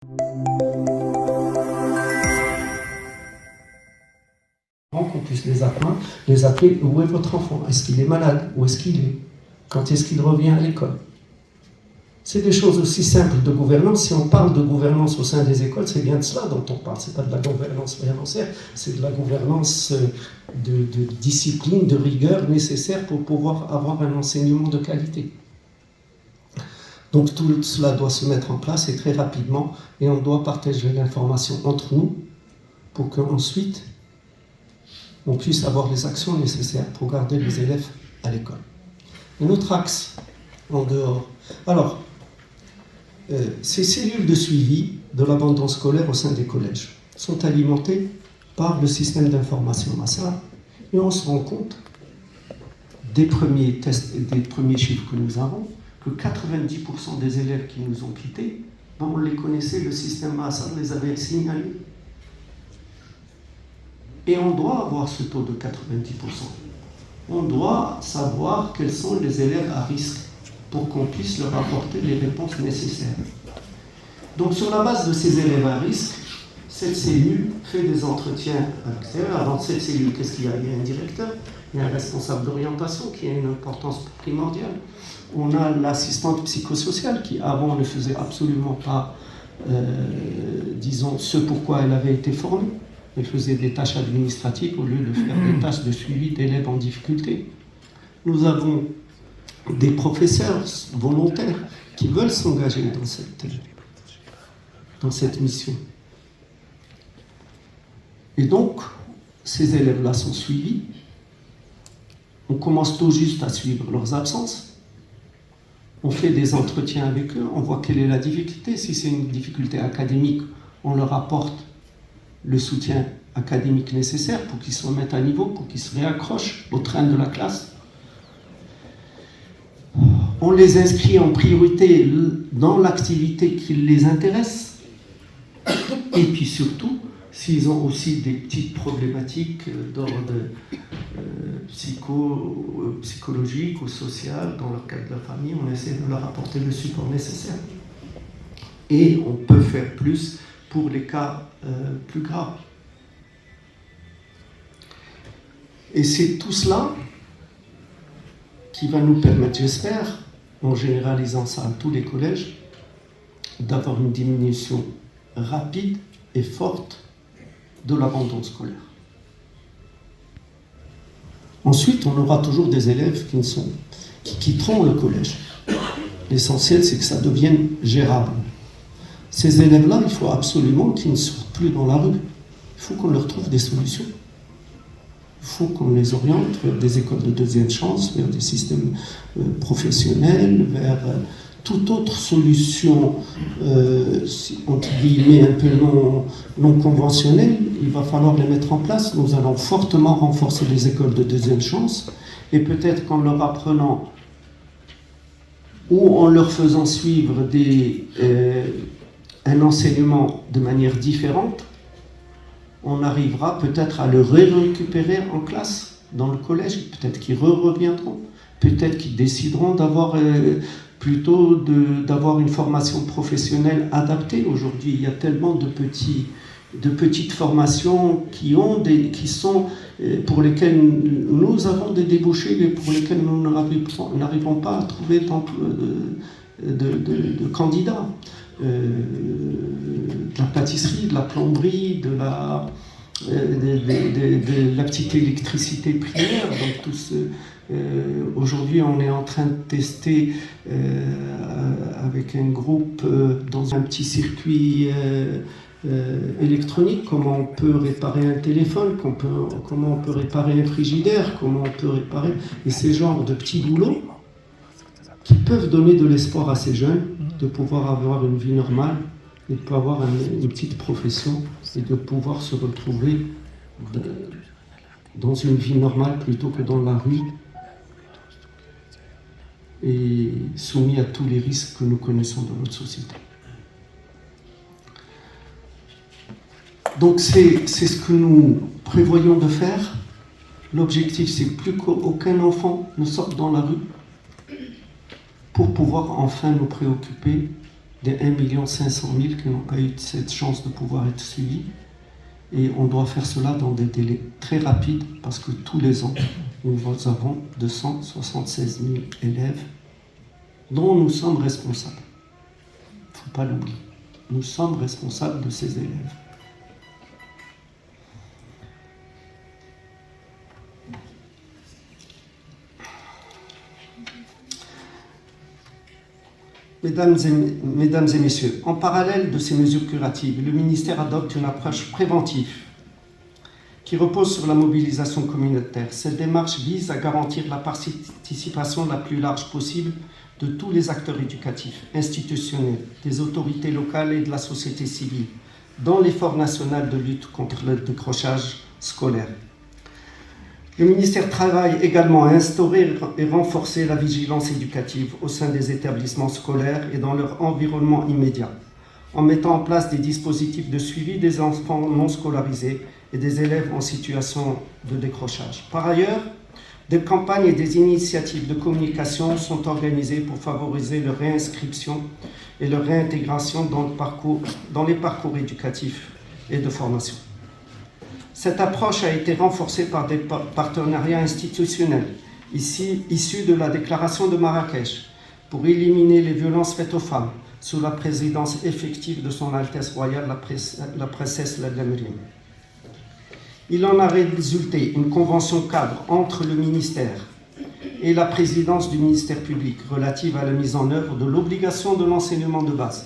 Qu'on puisse les appeler, où est votre enfant? Est-ce qu'il est malade? Où est-ce qu'il est? Quand est-ce qu'il revient à l'école? C'est des choses aussi simples de gouvernance. Si on parle de gouvernance au sein des écoles, c'est bien de cela dont on parle. C'est pas de la gouvernance financière, c'est de la gouvernance de discipline, de rigueur nécessaire pour pouvoir avoir un enseignement de qualité. Donc tout cela doit se mettre en place et très rapidement, et on doit partager l'information entre nous pour qu'ensuite on puisse avoir les actions nécessaires pour garder les élèves à l'école. Un autre axe en dehors. Alors, ces cellules de suivi de l'abandon scolaire au sein des collèges sont alimentées par le système d'information Massar, et on se rend compte des premiers tests et des premiers chiffres que nous avons que 90% des élèves qui nous ont quittés, on les connaissait, le système Massar les avait signalés. Et on doit avoir ce taux de 90%. On doit savoir quels sont les élèves à risque pour qu'on puisse leur apporter les réponses nécessaires. Donc sur la base de ces élèves à risque, cette cellule fait des entretiens avec ces élèves. Avant cette cellule, qu'est-ce qu'il y a? Il y a un directeur, il y a un responsable d'orientation qui a une importance primordiale. On a l'assistante psychosociale qui avant ne faisait absolument pas, disons, ce pourquoi elle avait été formée. Elle faisait des tâches administratives au lieu de faire des tâches de suivi d'élèves en difficulté. Nous avons des professeurs volontaires qui veulent s'engager dans cette mission. Et donc, ces élèves-là sont suivis. On commence tout juste à suivre leurs absences. On fait des entretiens avec eux, on voit quelle est la difficulté. Si c'est une difficulté académique, on leur apporte le soutien académique nécessaire pour qu'ils se remettent à niveau, pour qu'ils se réaccrochent au train de la classe. On les inscrit en priorité dans l'activité qui les intéresse. Et puis surtout, s'ils ont aussi des petites problématiques d'ordre psychologique ou social dans le cadre de la famille, on essaie de leur apporter le support nécessaire. Et on peut faire plus pour les cas plus graves. Et c'est tout cela qui va nous permettre, j'espère, en généralisant ça à tous les collèges, d'avoir une diminution rapide et forte de l'abandon scolaire. Ensuite, on aura toujours des élèves qui quitteront le collège. L'essentiel, c'est que ça devienne gérable. Ces élèves-là, il faut absolument qu'ils ne sortent plus dans la rue. Il faut qu'on leur trouve des solutions. Il faut qu'on les oriente vers des écoles de deuxième chance, vers des systèmes professionnels, vers toute autre solution, entre guillemets, un peu non conventionnelle. Il va falloir les mettre en place. Nous allons fortement renforcer les écoles de deuxième chance, et peut-être qu'en leur apprenant ou en leur faisant suivre un enseignement de manière différente, on arrivera peut-être à le récupérer en classe, dans le collège. Peut-être qu'ils reviendront, peut-être qu'ils décideront d'avoir d'avoir une formation professionnelle adaptée. Aujourd'hui, il y a tellement de petites formations pour lesquelles nous avons des débouchés, mais pour lesquelles nous n'arrivons pas à trouver de candidats. De la pâtisserie, de la plomberie, de la petite électricité primaire. Donc aujourd'hui, on est en train de tester avec un groupe dans un petit circuit électronique comment on peut réparer un téléphone, comment on peut réparer un frigidaire, comment on peut réparer, et ces genres de petits boulots qui peuvent donner de l'espoir à ces jeunes de pouvoir avoir une vie normale et de pouvoir avoir une petite profession et de pouvoir se retrouver dans une vie normale plutôt que dans la rue et soumis à tous les risques que nous connaissons dans notre société. Donc c'est ce que nous prévoyons de faire. L'objectif, c'est plus qu'aucun enfant ne sorte dans la rue pour pouvoir enfin nous préoccuper des 1 500 000 qui n'ont pas eu cette chance de pouvoir être suivis. Et on doit faire cela dans des délais très rapides parce que tous les ans, nous avons 276 000 élèves dont nous sommes responsables. Il ne faut pas l'oublier. Nous sommes responsables de ces élèves. Mesdames et messieurs, en parallèle de ces mesures curatives, le ministère adopte une approche préventive qui repose sur la mobilisation communautaire. Cette démarche vise à garantir la participation la plus large possible de tous les acteurs éducatifs, institutionnels, des autorités locales et de la société civile dans l'effort national de lutte contre le décrochage scolaire. Le ministère travaille également à instaurer et renforcer la vigilance éducative au sein des établissements scolaires et dans leur environnement immédiat, en mettant en place des dispositifs de suivi des enfants non scolarisés et des élèves en situation de décrochage. Par ailleurs, des campagnes et des initiatives de communication sont organisées pour favoriser leur réinscription et leur réintégration dans les parcours éducatifs et de formation. Cette approche a été renforcée par des partenariats institutionnels issus de la déclaration de Marrakech pour éliminer les violences faites aux femmes sous la présidence effective de Son Altesse Royale, la princesse Ladlamrim. Il en a résulté une convention cadre entre le ministère et la présidence du ministère public relative à la mise en œuvre de l'obligation de l'enseignement de base